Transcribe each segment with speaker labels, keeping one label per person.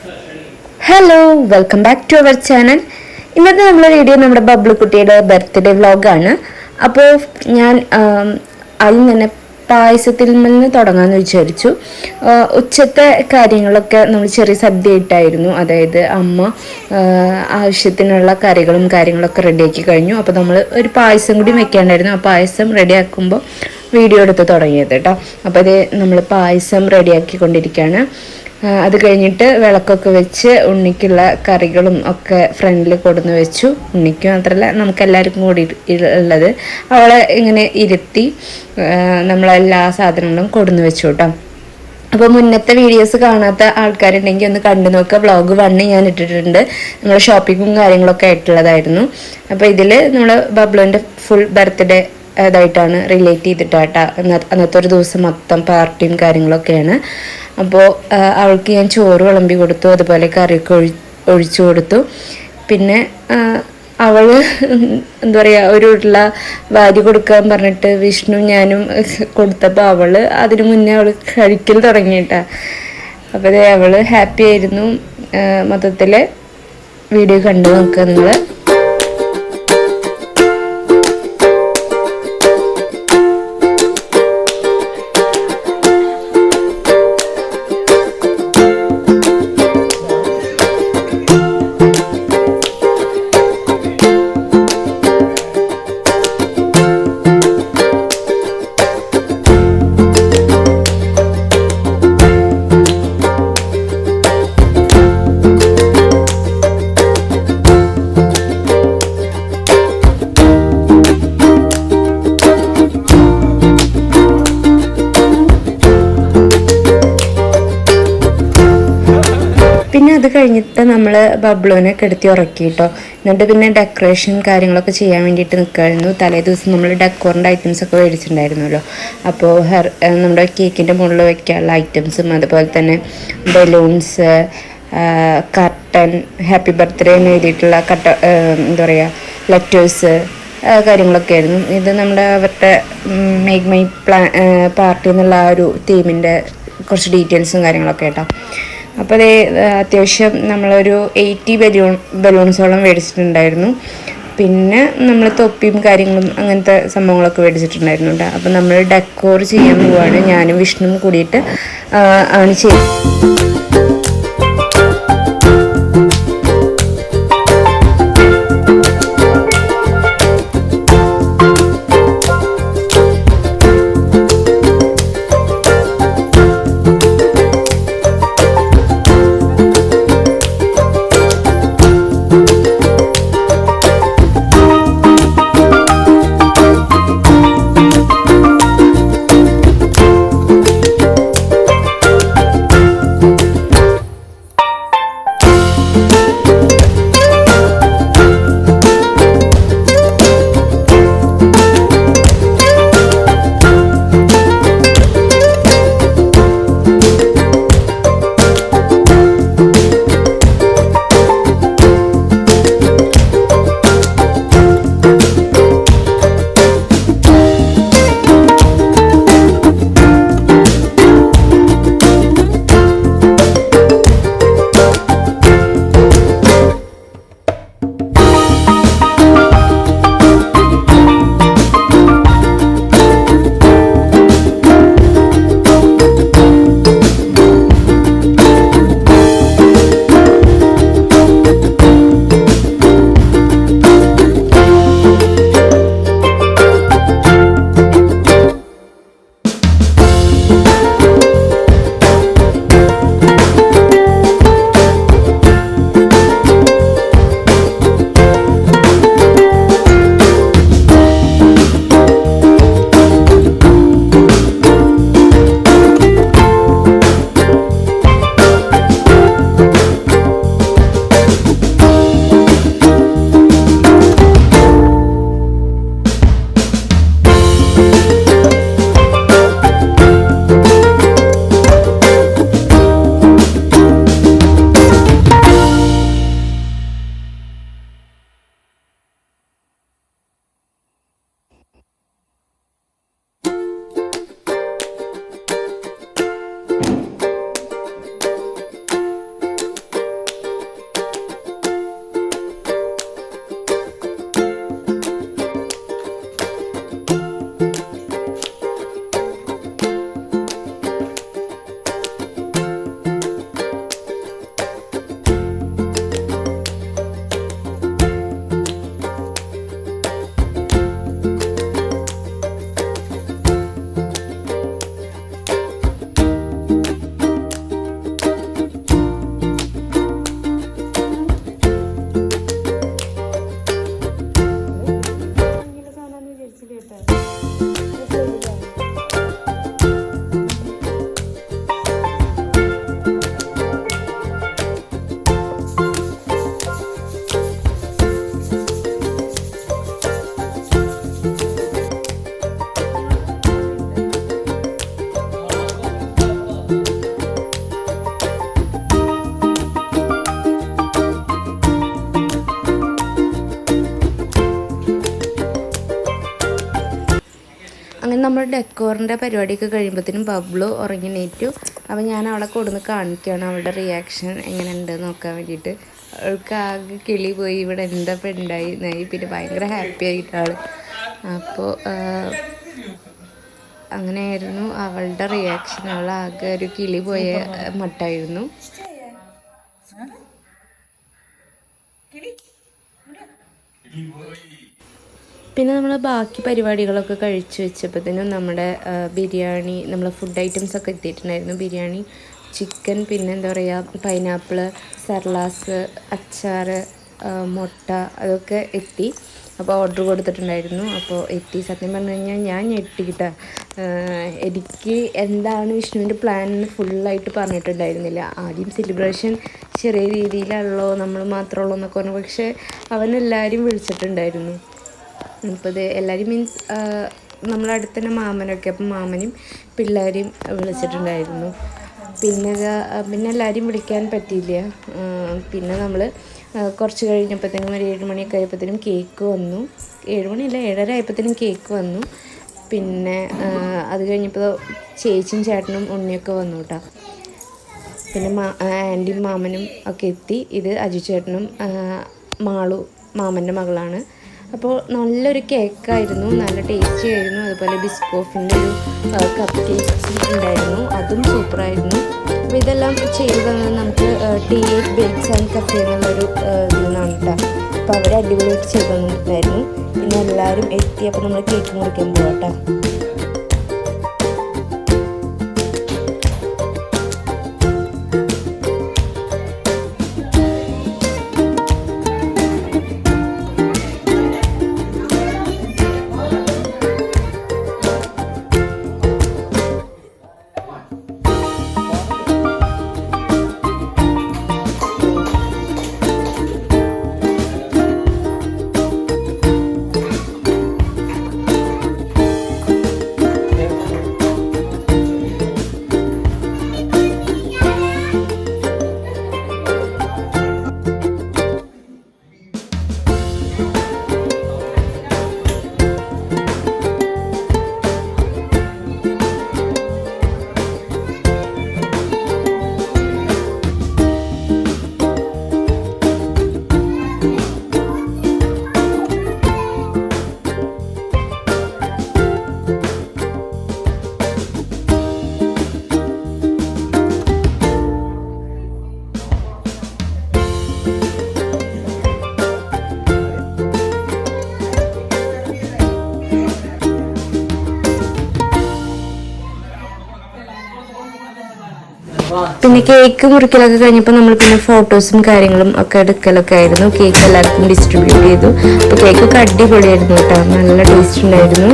Speaker 1: Hello, welcome back to our channel. ഇന്നത്തെ നമ്മുടെ video നമ്മുടെ ബബ്ലു കുട്ടിയുടെ ബർത്ത്ഡേ വ്ലോഗാണ്. അപ്പോൾ ഞാൻ അതിൽ തന്നെ പായസത്തിൽ നിന്ന് തുടങ്ങാമെന്ന് വിചാരിച്ചു. ഉച്ചത്തെ കാര്യങ്ങളൊക്കെ നമ്മൾ ചെറിയ സദ്യ ഇട്ടായിരുന്നു. അതായത് അമ്മ ആവശ്യത്തിനുള്ള കറികളും കാര്യങ്ങളൊക്കെ റെഡിയാക്കി കഴിഞ്ഞു. അപ്പോൾ നമ്മൾ ഒരു പായസം കൂടി വെക്കാണ്ടായിരുന്നു. ആ പായസം റെഡിയാക്കുമ്പോൾ വീഡിയോ എടുത്ത് തുടങ്ങിയത് കേട്ടോ. അപ്പോൾ അത് നമ്മൾ പായസം റെഡിയാക്കിക്കൊണ്ടിരിക്കുകയാണ്. അത് കഴിഞ്ഞിട്ട് വിളക്കൊക്കെ വെച്ച് ഉണ്ണിക്കുള്ള കറികളും ഒക്കെ ഫ്രണ്ടിൽ കൊടുന്ന് വെച്ചു. ഉണ്ണിക്ക് മാത്രമല്ല നമുക്കെല്ലാവർക്കും കൂടി ഉള്ളത്. അവളെ ഇങ്ങനെ ഇരുത്തി നമ്മളെല്ലാ സാധനങ്ങളും കൊടുന്ന് വെച്ചു കേട്ടോ. അപ്പോൾ മുന്നത്തെ വീഡിയോസ് കാണാത്ത ആൾക്കാരുണ്ടെങ്കിൽ ഒന്ന് കണ്ടു നോക്കുക. വ്ളോഗ് 1 ഞാൻ ഇട്ടിട്ടുണ്ട്. നമ്മൾ ഷോപ്പിങ്ങും കാര്യങ്ങളൊക്കെ ആയിട്ടുള്ളതായിരുന്നു. അപ്പോൾ ഇതിൽ നമ്മൾ ബബ്ലുവിൻ്റെ ഫുൾ ബർത്ത്ഡേ ഇതായിട്ടാണ് റിലേറ്റ് ചെയ്തിട്ടാട്ടാ. അന്നത്തെ ഒരു ദിവസം മൊത്തം പാർട്ടിയും കാര്യങ്ങളൊക്കെയാണ്. അപ്പോൾ അവൾക്ക് ഞാൻ ചോറ് വിളമ്പി കൊടുത്തു, അതുപോലെ കറിയൊക്കെ ഒഴിച്ചു കൊടുത്തു. പിന്നെ അവൾ എന്താ പറയുക, ഒരു ഉരുള വാരി കൊടുക്കാൻ പറഞ്ഞിട്ട് വിഷ്ണു ഞാനും കൊടുത്തപ്പോൾ അവൾ അതിനു മുന്നേ അവൾ കഴിക്കൽ തുടങ്ങിയിട്ടാ. അപ്പോൾ അവൾ ഹാപ്പി ആയിരുന്നു. മൊത്തത്തിൽ വീഡിയോ കണ്ടു നോക്കുക നിങ്ങൾ. പിന്നെ അത് കഴിഞ്ഞിട്ട് നമ്മൾ ബബ്ലുവിനെ കിടത്തി ഉറക്കി കേട്ടോ. എന്നിട്ട് പിന്നെ ഡെക്കറേഷൻ കാര്യങ്ങളൊക്കെ ചെയ്യാൻ വേണ്ടിയിട്ട് നിൽക്കുമായിരുന്നു. തലേ ദിവസം നമ്മൾ ഡെക്കോറിൻ്റെ ഐറ്റംസൊക്കെ മേടിച്ചിട്ടുണ്ടായിരുന്നല്ലോ. അപ്പോൾ നമ്മുടെ കേക്കിൻ്റെ മുകളിൽ വയ്ക്കാനുള്ള ഐറ്റംസും അതുപോലെ തന്നെ ബലൂൺസ്, കർട്ടൻ, ഹാപ്പി ബർത്ത്ഡേ എന്ന് എഴുതിയിട്ടുള്ള എന്താ പറയുക ലെറ്റേഴ്സ് കാര്യങ്ങളൊക്കെ ആയിരുന്നു. ഇത് നമ്മുടെ അവരുടെ മേക്ക് മൈ പാർട്ടി എന്നുള്ള ആ ഒരു തീമിൻ്റെ കുറച്ച് ഡീറ്റെയിൽസും കാര്യങ്ങളൊക്കെ കേട്ടോ. അപ്പോൾ അത് അത്യാവശ്യം നമ്മളൊരു 80 ബലൂൺസോളം മേടിച്ചിട്ടുണ്ടായിരുന്നു. പിന്നെ നമ്മൾ തൊപ്പിയും കാര്യങ്ങളും അങ്ങനത്തെ സംഭവങ്ങളൊക്കെ മേടിച്ചിട്ടുണ്ടായിരുന്നു കേട്ടോ. അപ്പോൾ നമ്മൾ ഡെക്കോർ ചെയ്യാൻ പോവുകയാണ്. ഞാനും വിഷ്ണുവും കൂടിയിട്ട് ആണ് ചെയ്യുന്നത്. നമ്മൾ ഡെക്കോറിൻ്റെ പരിപാടിയൊക്കെ കഴിയുമ്പോഴത്തേനും ബബ്ലു ഉറങ്ങിണീറ്റു. അപ്പോൾ ഞാൻ അവളെ കൊടുന്ന് കാണിക്കുകയാണ് അവളുടെ റിയാക്ഷൻ എങ്ങനെയുണ്ട് നോക്കാൻ വേണ്ടിയിട്ട്. അവൾക്ക് ആകെ കിളി പോയി, ഇവിടെ എന്താ ഉണ്ടായി. പിന്നെ ഭയങ്കര ഹാപ്പി ആയിട്ടാണ്. അപ്പോൾ അങ്ങനെയായിരുന്നു അവളുടെ റിയാക്ഷൻ. അവൾ ആകെ ഒരു കിളി പോയ മട്ടായിരുന്നു. പിന്നെ നമ്മൾ ബാക്കി പരിപാടികളൊക്കെ കഴിച്ച് വെച്ചപ്പോഴത്തേനും നമ്മുടെ ബിരിയാണി, നമ്മളെ ഫുഡ് ഐറ്റംസ് ഒക്കെ എത്തിയിട്ടുണ്ടായിരുന്നു. ബിരിയാണി, ചിക്കൻ, പിന്നെ എന്താ പറയുക പൈനാപ്പിൾ, സർലാസ്, അച്ചാർ, മുട്ട അതൊക്കെ എത്തി. അപ്പോൾ ഓർഡർ കൊടുത്തിട്ടുണ്ടായിരുന്നു. അപ്പോൾ എത്തി. സത്യം പറഞ്ഞു കഴിഞ്ഞാൽ ഞാൻ ഞെട്ടിക്കിട്ട. എനിക്ക് എന്താണ് വിഷ്ണുവിൻ്റെ പ്ലാൻ എന്ന് ഫുള്ളായിട്ട് പറഞ്ഞിട്ടുണ്ടായിരുന്നില്ല. ആദ്യം സെലിബ്രേഷൻ ചെറിയ രീതിയിലുള്ളോ, നമ്മൾ മാത്രമുള്ളൂ എന്നൊക്കെ പറഞ്ഞു. പക്ഷേ അവനെല്ലാവരും വിളിച്ചിട്ടുണ്ടായിരുന്നു. അപ്പോൾ ഇത് എല്ലാവരും മീൻസ് നമ്മളടുത്ത് തന്നെ മാമനൊക്കെ, അപ്പം മാമനും പിള്ളേരെയും വിളിച്ചിട്ടുണ്ടായിരുന്നു. പിന്നെ എല്ലാവരും വിളിക്കാൻ പറ്റിയില്ല. പിന്നെ നമ്മൾ കുറച്ച് കഴിഞ്ഞപ്പോഴത്തേനും ഒരു 7 മണിയൊക്കെ ആയപ്പോഴത്തേനും കേക്ക് വന്നു. 7 മണിയല്ല 7:30 ആയപ്പോഴത്തേനും കേക്ക് വന്നു. പിന്നെ അത് കഴിഞ്ഞപ്പോൾ ചേച്ചിയും ചേട്ടനും ഉണ്ണിയൊക്കെ വന്നു കേട്ടോ. പിന്നെ ആൻറ്റിയും മാമനും ഒക്കെ എത്തി. ഇത് അജു ചേട്ടനും മാളു മാമൻ്റെ മകളാണ്. അപ്പോൾ നല്ലൊരു കേക്കായിരുന്നു, നല്ല ടേസ്റ്റി ആയിരുന്നു. അതുപോലെ ബിസ്കോഫിൻ്റെ ഒരു കപ്പ് കേക്ക്സ് ഉണ്ടായിരുന്നു, അതും സൂപ്പറായിരുന്നു. അപ്പോൾ ഇതെല്ലാം ചെയ്ത് തന്നത് നമുക്ക് T8 ബേക്സ് ആൻഡ് കഫേ എന്നുള്ളൊരു ഇതിൽ നിന്നാണ് കേട്ടോ. അപ്പോൾ അവർ അടിപൊളിയായിട്ട് ചെയ്ത് തന്നിട്ടുണ്ടായിരുന്നു. പിന്നെ എല്ലാവരും എത്തി. അപ്പോൾ നമ്മൾ കേക്ക് മുറിക്കാൻ പോകാം കേട്ടോ. പിന്നെ കേക്ക് മുറിക്കലൊക്കെ കഴിഞ്ഞപ്പോൾ നമ്മൾ പിന്നെ ഫോട്ടോസും കാര്യങ്ങളും ഒക്കെ എടുക്കലൊക്കെ ആയിരുന്നു. കേക്ക് എല്ലാവർക്കും ഡിസ്ട്രിബ്യൂട്ട് ചെയ്തു. അപ്പോൾ കേക്കൊക്കെ അടിപൊളിയായിരുന്നു കേട്ടോ, നല്ല ടേസ്റ്റ് ഉണ്ടായിരുന്നു.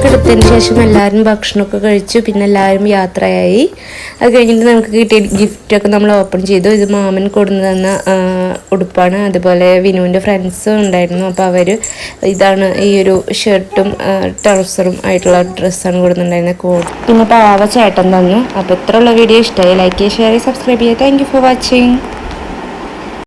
Speaker 1: എടുത്തതിന് ശേഷം എല്ലാവരും ഭക്ഷണമൊക്കെ കഴിച്ചു. പിന്നെ എല്ലാവരും യാത്രയായി. അത് കഴിഞ്ഞിട്ട് നമുക്ക് കിട്ടിയ ഗിഫ്റ്റൊക്കെ നമ്മൾ ഓപ്പൺ ചെയ്തു. ഇത് മാമൻ കൊണ്ടു തന്ന ഉടുപ്പാണ്. അതുപോലെ വിനുവിൻ്റെ ഫ്രണ്ട്സും ഉണ്ടായിരുന്നു. അപ്പോൾ അവർ ഇതാണ് ഈ ഒരു ഷർട്ടും ട്രൗസറും ആയിട്ടുള്ള ഡ്രസ്സാണ് കൊടുത്തിട്ടുണ്ടായിരുന്നത്. കോട്ട് പിന്നെ പാവ ചേട്ടൻ തന്നു. അപ്പോൾ ഇത്രയുള്ള വീഡിയോ ഇഷ്ടമായി ലൈക്ക് ചെയ്യുക, ഷെയർ ചെയ്യുക, സബ്സ്ക്രൈബ് ചെയ്യുക. Thank you for watching.